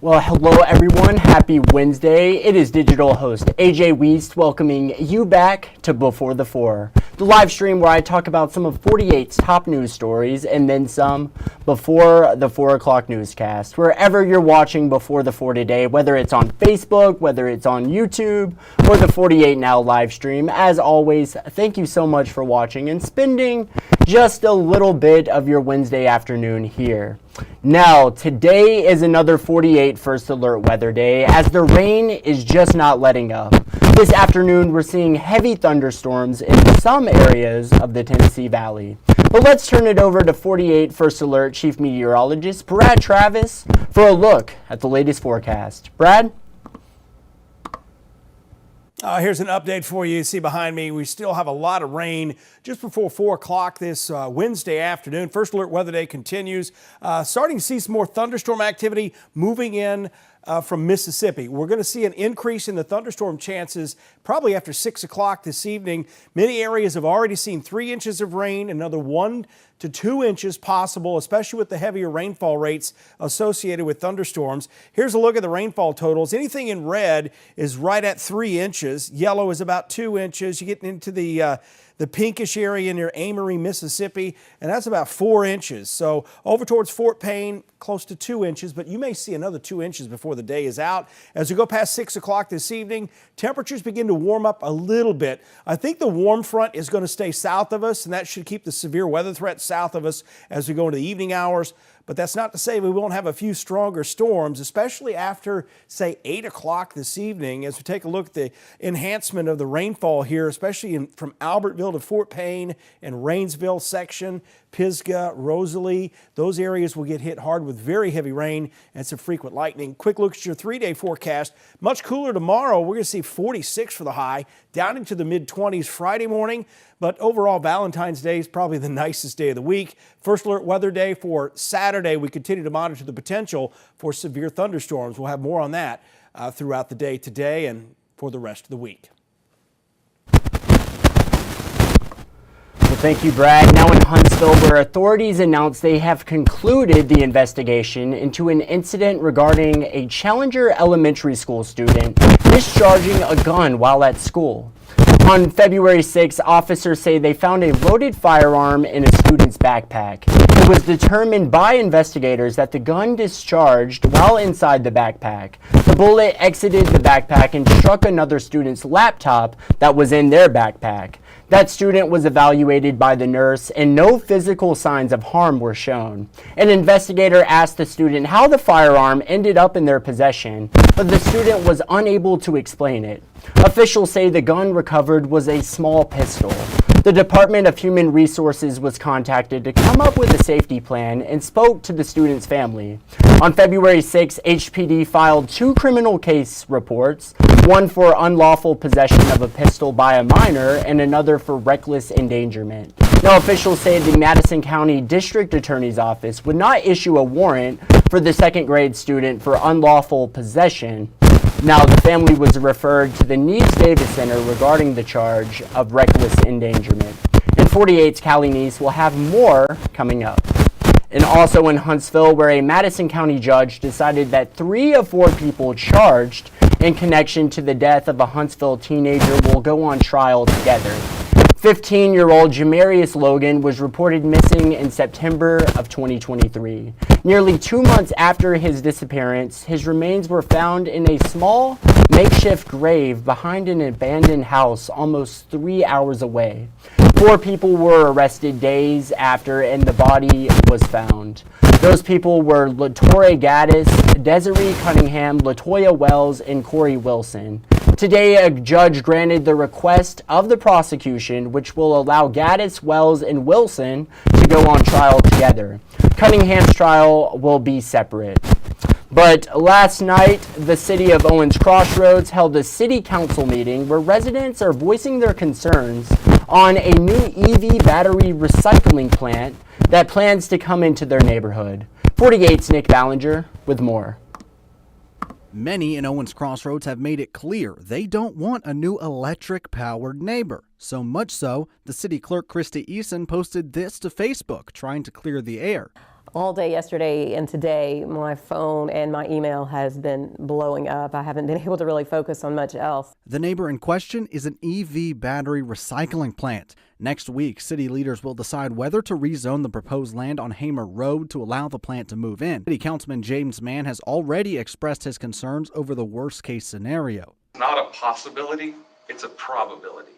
Well, hello everyone. Happy Wednesday. It is digital host A.J. Wuest welcoming you back to Before the 4, the live stream where I talk about some of 48's top news stories and then some before the 4 o'clock newscast. Wherever you're watching Before the 4 today, whether it's on Facebook, whether it's on YouTube, or the 48 Now live stream, as always, thank you so much for watching and spending just a little bit of your Wednesday afternoon here. Now, today is another 48 First Alert weather day as the rain is just not letting up. This afternoon, we're seeing heavy thunderstorms in some areas of the Tennessee Valley. But let's turn it over to 48 First Alert Chief Meteorologist Brad Travis for a look at the latest forecast. Brad? Here's an update for you. See behind me, we still have a lot of rain just before 4 o'clock this Wednesday afternoon. First Alert Weather Day continues. Starting to see some more thunderstorm activity moving in from Mississippi. We're going to see an increase in the thunderstorm chances probably after 6 o'clock this evening. Many areas have already seen 3 inches of rain, another 1 to 2 inches possible, especially with the heavier rainfall rates associated with thunderstorms. Here's a look at the rainfall totals. Anything in red is right at 3 inches. Yellow is about 2 inches. You get into the pinkish area near Amory, Mississippi, and that's about 4 inches. So over towards Fort Payne, close to 2 inches, but you may see another 2 inches before the day is out. As we go past 6 o'clock this evening, temperatures begin to warm up a little bit. I think the warm front is going to stay south of us, and that should keep the severe weather threat south of us as we go into the evening hours. But that's not to say we won't have a few stronger storms, especially after, say, 8 o'clock this evening, as we take a look at the enhancement of the rainfall here, especially from Albertville to Fort Payne and Rainsville section, Pisgah, Rosalie. Those areas will get hit hard with very heavy rain and some frequent lightning. Quick look at your 3-day forecast. Much cooler tomorrow. We're going to see 46 for the high, down into the mid-20s Friday morning. But overall, Valentine's Day is probably the nicest day of the week. First Alert Weather Day for Saturday. We continue to monitor the potential for severe thunderstorms. We'll have more on that throughout the day today and for the rest of the week. Well, thank you, Brad. Now in Huntsville, where authorities announced they have concluded the investigation into an incident regarding a Challenger Elementary School student discharging a gun while at school. On February 6, officers say they found a loaded firearm in a student's backpack. It was determined by investigators that the gun discharged while inside the backpack. The bullet exited the backpack and struck another student's laptop that was in their backpack. That student was evaluated by the nurse and no physical signs of harm were shown. An investigator asked the student how the firearm ended up in their possession, but the student was unable to explain it. Officials say the gun recovered was a small pistol. The Department of Human Resources was contacted to come up with a safety plan and spoke to the student's family. On February 6, HPD filed 2 criminal case reports, one for unlawful possession of a pistol by a minor and another for reckless endangerment. Now, officials say the Madison County District Attorney's Office would not issue a warrant for the second grade student for unlawful possession. Now, the family was referred to the Neves Davis Center regarding the charge of reckless endangerment. And 48's Callie Neese will have more coming up. And also in Huntsville, where a Madison County judge decided that 3 of 4 people charged in connection to the death of a Huntsville teenager will go on trial together. 15-year-old Jamarius Logan was reported missing in September of 2023. Nearly 2 months after his disappearance, his remains were found in a small makeshift grave behind an abandoned house almost 3 hours away. 4 people were arrested days after and the body was found. Those people were LaTorre Gaddis, Desiree Cunningham, LaToya Wells, and Corey Wilson. Today, a judge granted the request of the prosecution, which will allow Gaddis, Wells, and Wilson to go on trial together. Cunningham's trial will be separate. But last night, the city of Owens Crossroads held a city council meeting where residents are voicing their concerns on a new EV battery recycling plant that plans to come into their neighborhood. 48's Nick Ballinger with more. Many in Owens Crossroads have made it clear they don't want a new electric-powered neighbor. So much so, the city clerk Christy Eason posted this to Facebook, trying to clear the air. All day yesterday and today, my phone and my email has been blowing up. I haven't been able to really focus on much else. The neighbor in question is an EV battery recycling plant. Next week, city leaders will decide whether to rezone the proposed land on Hamer Road to allow the plant to move in. City Councilman James Mann has already expressed his concerns over the worst-case scenario. It's not a possibility, it's a probability.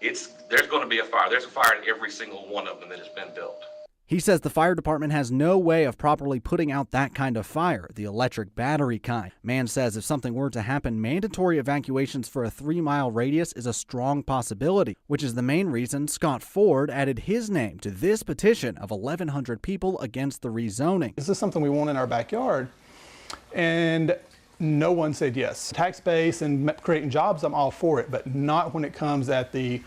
There's going to be a fire. There's a fire in every single one of them that has been built. He says the fire department has no way of properly putting out that kind of fire, the electric battery kind. Mann says if something were to happen, mandatory evacuations for a 3-mile radius is a strong possibility, which is the main reason Scott Ford added his name to this petition of 1,100 people against the rezoning. Is this something we want in our backyard? And no one said yes. Tax base and creating jobs, I'm all for it, but not when it comes at the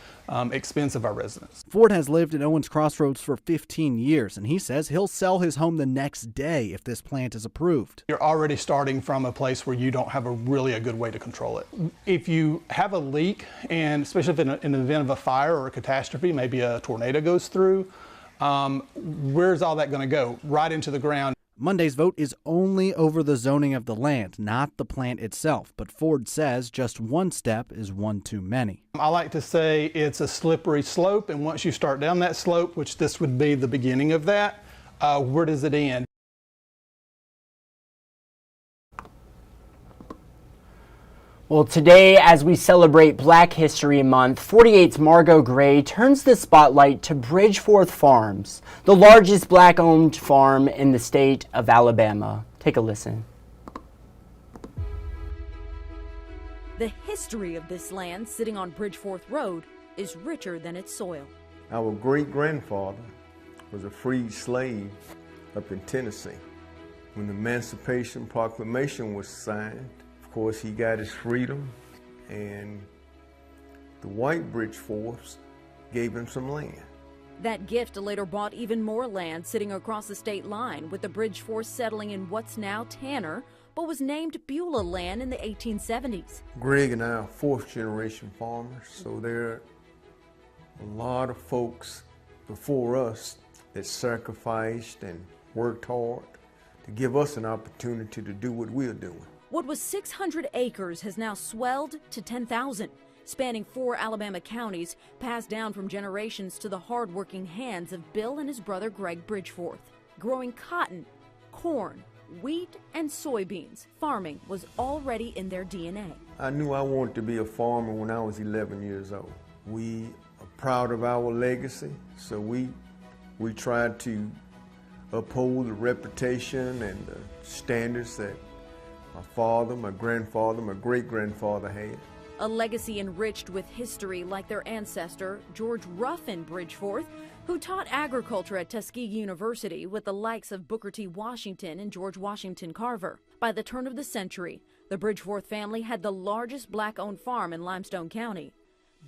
expense of our residents. Ford has lived in Owens Crossroads for 15 years, and he says he'll sell his home the next day if this plant is approved. You're already starting from a place where you don't have a good way to control it. If you have a leak, and especially if in the event of a fire or a catastrophe, maybe a tornado goes through, where's all that going to go? Right into the ground. Monday's vote is only over the zoning of the land, not the plant itself, but Ford says just one step is one too many. I like to say it's a slippery slope, and once you start down that slope, which this would be the beginning of that, where does it end? Well, today, as we celebrate Black History Month, 48's Margot Gray turns the spotlight to Bridgeforth Farms, the largest Black-owned farm in the state of Alabama. Take a listen. The history of this land sitting on Bridgeforth Road is richer than its soil. Our great-grandfather was a freed slave up in Tennessee. When the Emancipation Proclamation was signed, of course, he got his freedom, and the white Bridgeforths gave him some land. That gift later bought even more land sitting across the state line, with the Bridgeforths settling in what's now Tanner, but was named Beulah land in the 1870s. Greg and I are fourth-generation farmers, so there are a lot of folks before us that sacrificed and worked hard to give us an opportunity to do what we're doing. What was 600 acres has now swelled to 10,000, spanning 4 Alabama counties, passed down from generations to the hard-working hands of Bill and his brother Greg Bridgeforth. Growing cotton, corn, wheat, and soybeans, farming was already in their DNA. I knew I wanted to be a farmer when I was 11 years old. We are proud of our legacy, so we tried to uphold the reputation and the standards that my father, my grandfather, my great-grandfather had. A legacy enriched with history like their ancestor, George Ruffin Bridgeforth, who taught agriculture at Tuskegee University with the likes of Booker T. Washington and George Washington Carver. By the turn of the century, the Bridgeforth family had the largest Black-owned farm in Limestone County.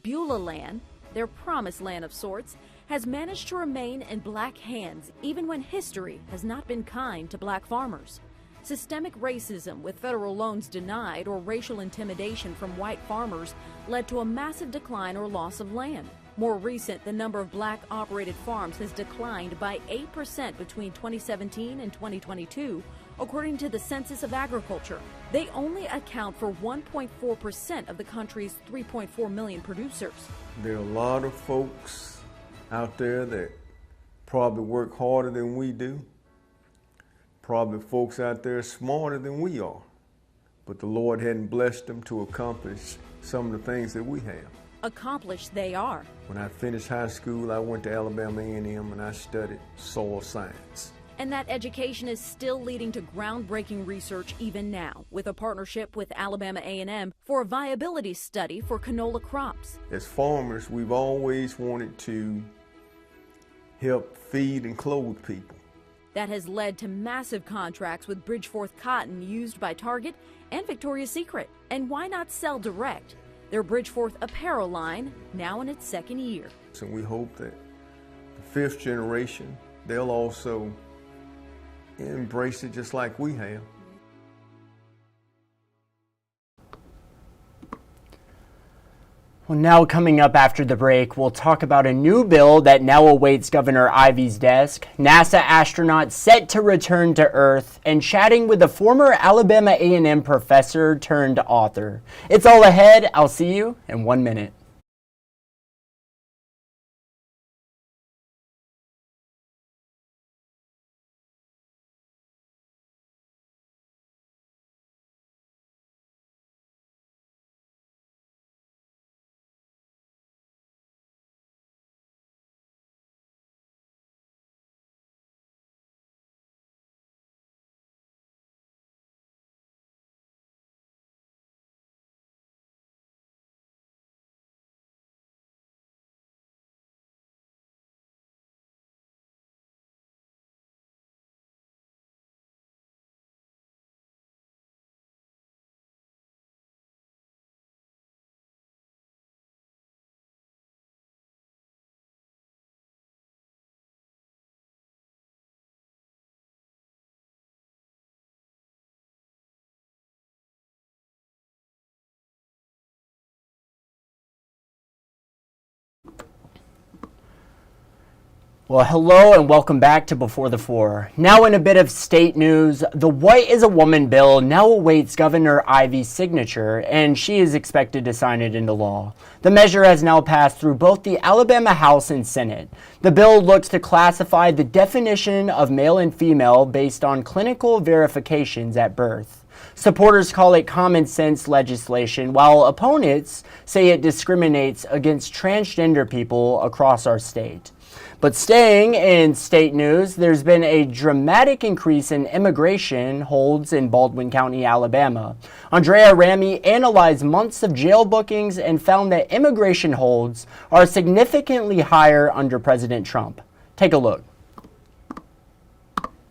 Beulah land, their promised land of sorts, has managed to remain in Black hands even when history has not been kind to Black farmers. Systemic racism with federal loans denied or racial intimidation from white farmers led to a massive decline or loss of land. More recent, the number of Black-operated farms has declined by 8% between 2017 and 2022, according to the Census of Agriculture. They only account for 1.4% of the country's 3.4 million producers. There are a lot of folks out there that probably work harder than we do. Probably folks out there smarter than we are, but the Lord hadn't blessed them to accomplish some of the things that we have. Accomplished they are. When I finished high school, I went to Alabama A&M and I studied soil science. And that education is still leading to groundbreaking research even now, with a partnership with Alabama A&M for a viability study for canola crops. As farmers, we've always wanted to help feed and clothe people. That has led to massive contracts with Bridgeforth cotton used by Target and Victoria's Secret. And why not sell direct? Their Bridgeforth apparel line, now in its second year. And we hope that the fifth generation, they'll also embrace it just like we have. Well, now coming up after the break, we'll talk about a new bill that now awaits Governor Ivey's desk, NASA astronaut set to return to Earth, and chatting with a former Alabama A&M professor turned author. It's all ahead. I'll see you in 1 minute. Well, hello and welcome back to Before the Four. Now in a bit of state news, the White is a Woman bill now awaits Governor Ivey's signature, and she is expected to sign it into law. The measure has now passed through both the Alabama House and Senate. The bill looks to classify the definition of male and female based on clinical verifications at birth. Supporters call it common sense legislation, while opponents say it discriminates against transgender people across our state. But staying in state news, there's been a dramatic increase in immigration holds in Baldwin County, Alabama. Andrea Ramy analyzed months of jail bookings and found that immigration holds are significantly higher under President Trump. Take a look.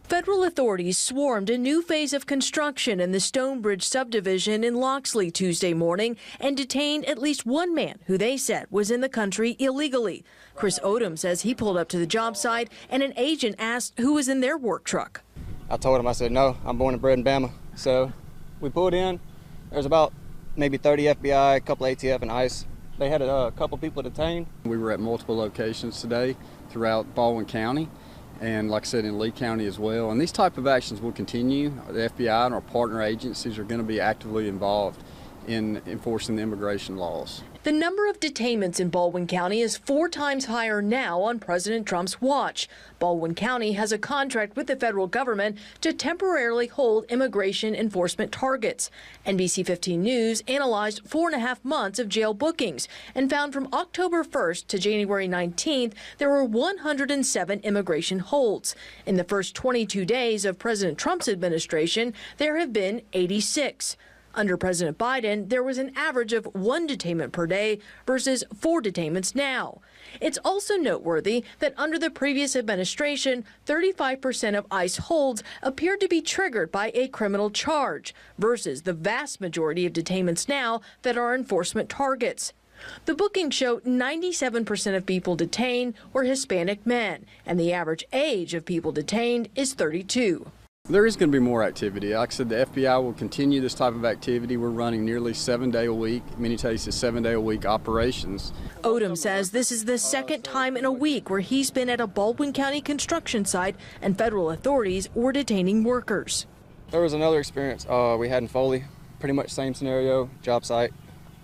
Federal authorities swarmed a new phase of construction in the Stonebridge subdivision in Loxley Tuesday morning and detained at least one man who they said was in the country illegally. Chris Odom says he pulled up to the job site and an agent asked who was in their work truck. I told him, I said, no, I'm born and bred in Bama. So we pulled in. There's about maybe 30 FBI, a couple ATF and ICE. They had a couple people detained. We were at multiple locations today throughout Baldwin County, and like I said, in Lee County as well. And these type of actions will continue. The FBI and our partner agencies are going to be actively involved in enforcing the immigration laws. The number of detainments in Baldwin County is 4 times higher now on President Trump's watch. Baldwin County has a contract with the federal government to temporarily hold immigration enforcement targets. NBC 15 News analyzed 4.5 months of jail bookings and found from October 1st to January 19th, there were 107 immigration holds. In the first 22 days of President Trump's administration, there have been 86. Under President Biden, there was an average of 1 detainment per day versus 4 detainments now. It's also noteworthy that under the previous administration, 35% of ICE holds appeared to be triggered by a criminal charge versus the vast majority of detainments now that are enforcement targets. The bookings show 97% of people detained were Hispanic men, and the average age of people detained is 32. There is going to be more activity. Like I said, the FBI will continue this type of activity. We're running nearly 7-day-a-week, many cases 7-day-a-week operations. Odom says this is the second time in a week where he's been at a Baldwin County construction site and federal authorities were detaining workers. There was another experience we had in Foley, pretty much same scenario, job site.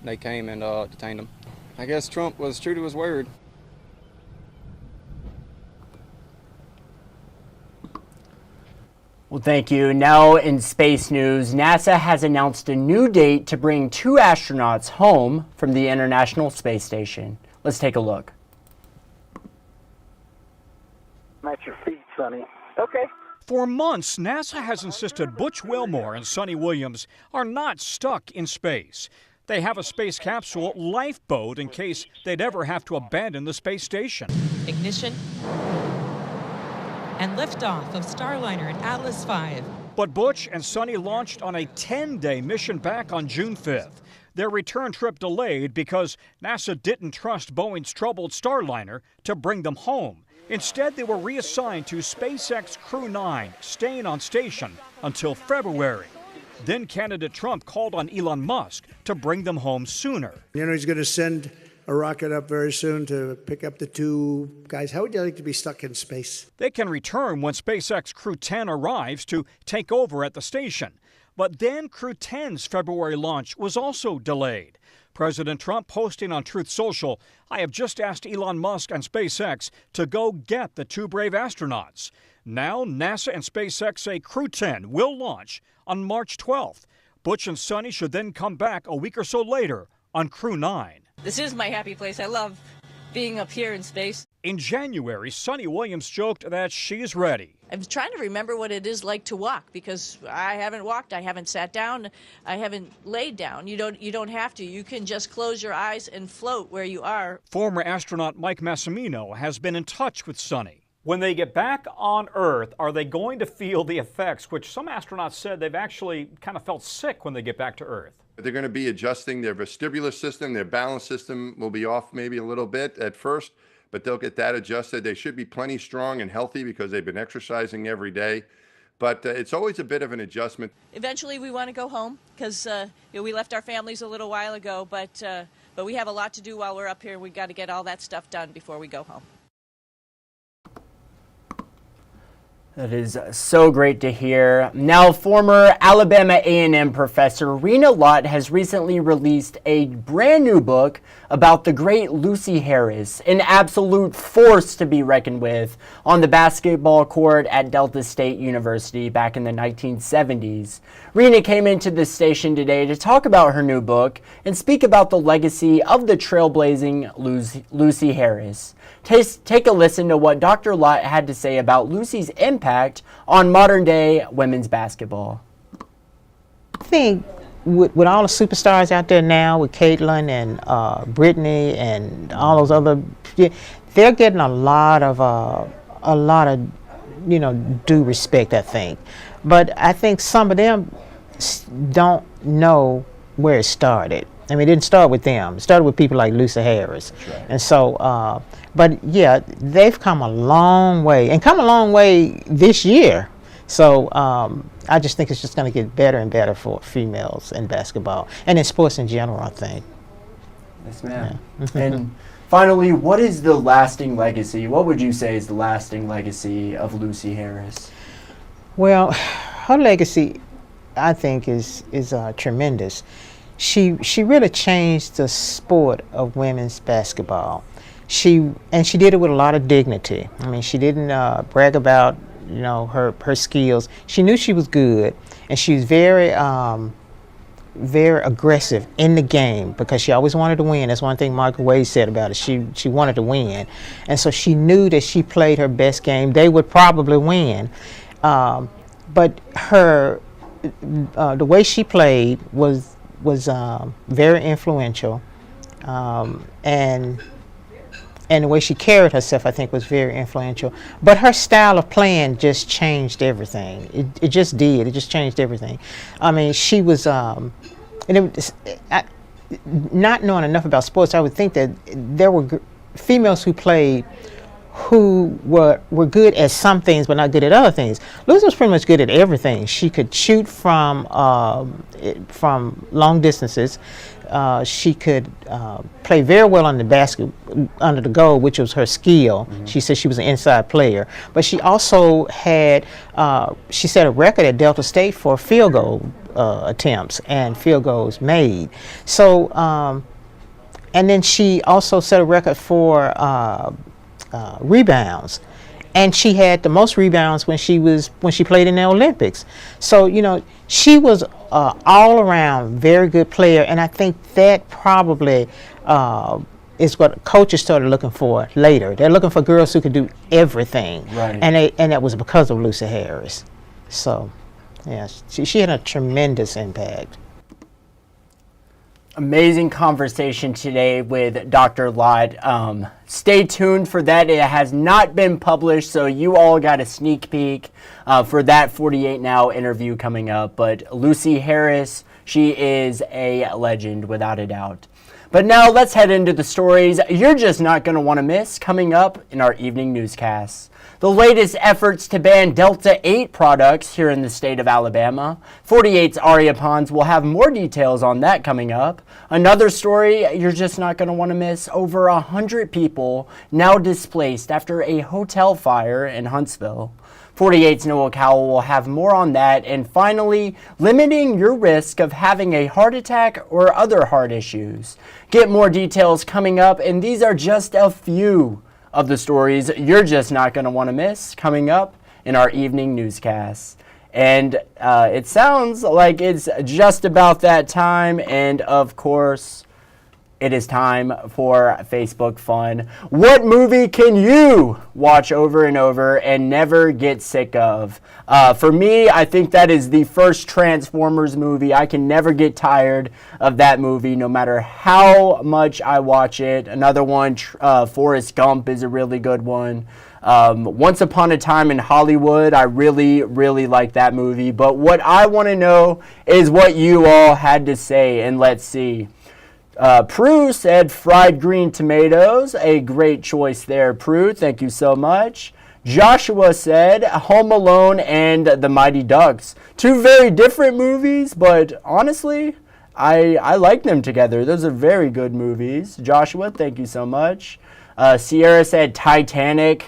They came and detained him. I guess Trump was true to his word. Well, thank you. Now in space news, NASA has announced a new date to bring 2 astronauts home from the International Space Station. Let's take a look. At your feet, Sonny. Okay. For months, NASA has insisted Butch Wilmore and Sonny Williams are not stuck in space. They have a space capsule lifeboat in case they'd ever have to abandon the space station. Ignition and liftoff of Starliner and Atlas V. But Butch and Sonny launched on a 10-day mission back on June 5th. Their return trip delayed because NASA didn't trust Boeing's troubled Starliner to bring them home. Instead, they were reassigned to SpaceX Crew 9, staying on station until February. Then candidate Trump called on Elon Musk to bring them home sooner. You know, he's going to send a rocket up very soon to pick up the two guys. How would you like to be stuck in space? They can return when SpaceX Crew 10 arrives to take over at the station. But then Crew 10's February launch was also delayed. President Trump posting on Truth Social, "I have just asked Elon Musk and SpaceX to go get the two brave astronauts." Now NASA and SpaceX say Crew 10 will launch on March 12th. Butch and Sonny should then come back a week or so later on Crew 9. This is my happy place. I love being up here in space. In January, Sonny Williams joked that she's ready. I'm trying to remember what it is like to walk, because I haven't walked, I haven't sat down, I haven't laid down. You don't have to. You can just close your eyes and float where you are. Former astronaut Mike Massimino has been in touch with Sonny. When they get back on Earth, are they going to feel the effects, which some astronauts said they've actually kind of felt sick when they get back to Earth? They're going to be adjusting their vestibular system. Their balance system will be off maybe a little bit at first, but they'll get that adjusted. They should be plenty strong and healthy because they've been exercising every day. But it's always a bit of an adjustment. Eventually we want to go home, because we left our families a little while ago, but we have a lot to do while we're up here. We've got to get all that stuff done before we go home. That is so great to hear. Now, former Alabama A&M professor Rena Lott has recently released a brand new book about the great Lucy Harris, an absolute force to be reckoned with on the basketball court at Delta State University back in the 1970s. Rena came into the station today to talk about her new book and speak about the legacy of the trailblazing Lucy Harris. Take a listen to what Dr. Lott had to say about Lucy's impact on modern-day women's basketball. I think with all the superstars out there now, with Caitlin and Brittany and all those other, they're getting a lot of due respect, I think. But I think some of them don't know where it started. I mean, it didn't start with them. It started with people like Lucy Harris. Right. And so, but yeah, they've come a long way, and come a long way this year. So I just think it's just going to get better and better for females in basketball and in sports in general, I think. Yes, ma'am. Yeah. And finally, what is the lasting legacy? What would you say is the lasting legacy of Lucy Harris? Well, her legacy, I think, is tremendous. She really changed the sport of women's basketball. She did it with a lot of dignity. I mean, she didn't brag about her skills. She knew she was good, and she was very aggressive in the game because she always wanted to win. That's one thing Michael Wade said about it. She wanted to win, and so she knew that she played her best game, they would probably win. But her the way she played was very influential, and the way she carried herself, I think, was very influential. But her style of playing just changed everything. It just did. It just changed everything. I mean, she was, not knowing enough about sports, I would think that there were females who played who were good at some things but not good at other things. Lucy was pretty much good at everything. She could shoot from long distances. She could play very well on the basket, under the goal, which was her skill. Mm-hmm. She said she was an inside player. But she also had, she set a record at Delta State for field goal attempts and field goals made. So, and then she also set a record for rebounds, and she had the most rebounds when she played in the Olympics. So she was all around very good player, and I think that probably is what coaches started looking for later. They're looking for girls who could do everything, right. And that was because of Lucy Harris. So yeah, she had a tremendous impact. Amazing conversation today with Dr. Lott. Stay tuned for that. It has not been published, so you all got a sneak peek for that 48 Now interview coming up. But Lucy Harris, she is a legend without a doubt. But now let's head into the stories you're just not going to want to miss coming up in our evening newscasts. The latest efforts to ban Delta 8 products here in the state of Alabama. 48's Aria Pons will have more details on that coming up. Another story you're just not going to want to miss, over 100 people now displaced after a hotel fire in Huntsville. 48's Noah Cowell will have more on that. And finally, limiting your risk of having a heart attack or other heart issues. Get more details coming up, and these are just a few of the stories you're just not going to want to miss coming up in our evening newscasts. And it sounds like it's just about that time, and of course, it is time for Facebook Fun. What movie can you watch over and over and never get sick of? For me, I think that is the first Transformers movie. I can never get tired of that movie, no matter how much I watch it. Another one, Forrest Gump, is a really good one. Once Upon a Time in Hollywood, I really, really like that movie. But what I want to know is what you all had to say, and let's see. Prue said fried green tomatoes. A great choice there, Prue. Thank you so much. Joshua said Home Alone and The Mighty Ducks. Two very different movies, but honestly, I like them together. Those are very good movies. Joshua, thank you so much. Sierra said Titanic.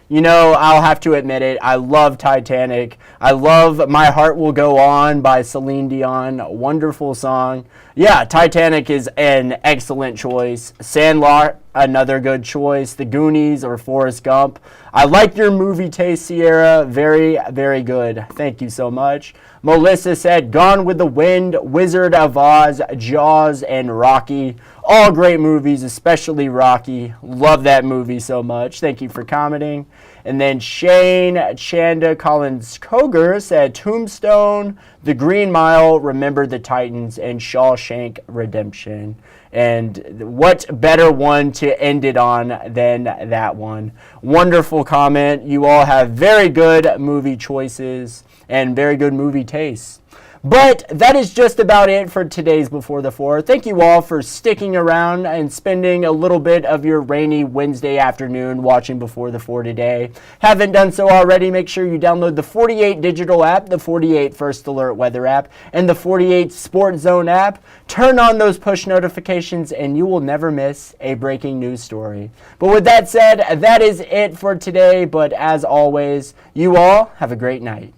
You know, I'll have to admit it. I love Titanic. I love My Heart Will Go On by Celine Dion. Wonderful song. Yeah, Titanic is an excellent choice. Sandlot, another good choice. The Goonies or Forrest Gump. I like your movie taste, Sierra. Very, very good. Thank you so much. Melissa said Gone with the Wind, Wizard of Oz, Jaws, and Rocky. All great movies, especially Rocky. Love that movie so much. Thank you for commenting. And then Shane Chanda Collins Koger said Tombstone, The Green Mile, Remember the Titans, and Shawshank Redemption. And what better one to end it on than that one? Wonderful comment. You all have very good movie choices and very good movie tastes. But that is just about it for today's Before the Four. Thank you all for sticking around and spending a little bit of your rainy Wednesday afternoon watching Before the Four today. Haven't done so already, make sure you download the 48 digital app, the 48 First Alert Weather app, and the 48 Sports Zone app. Turn on those push notifications and you will never miss a breaking news story. But with that said, that is it for today. But as always, you all have a great night.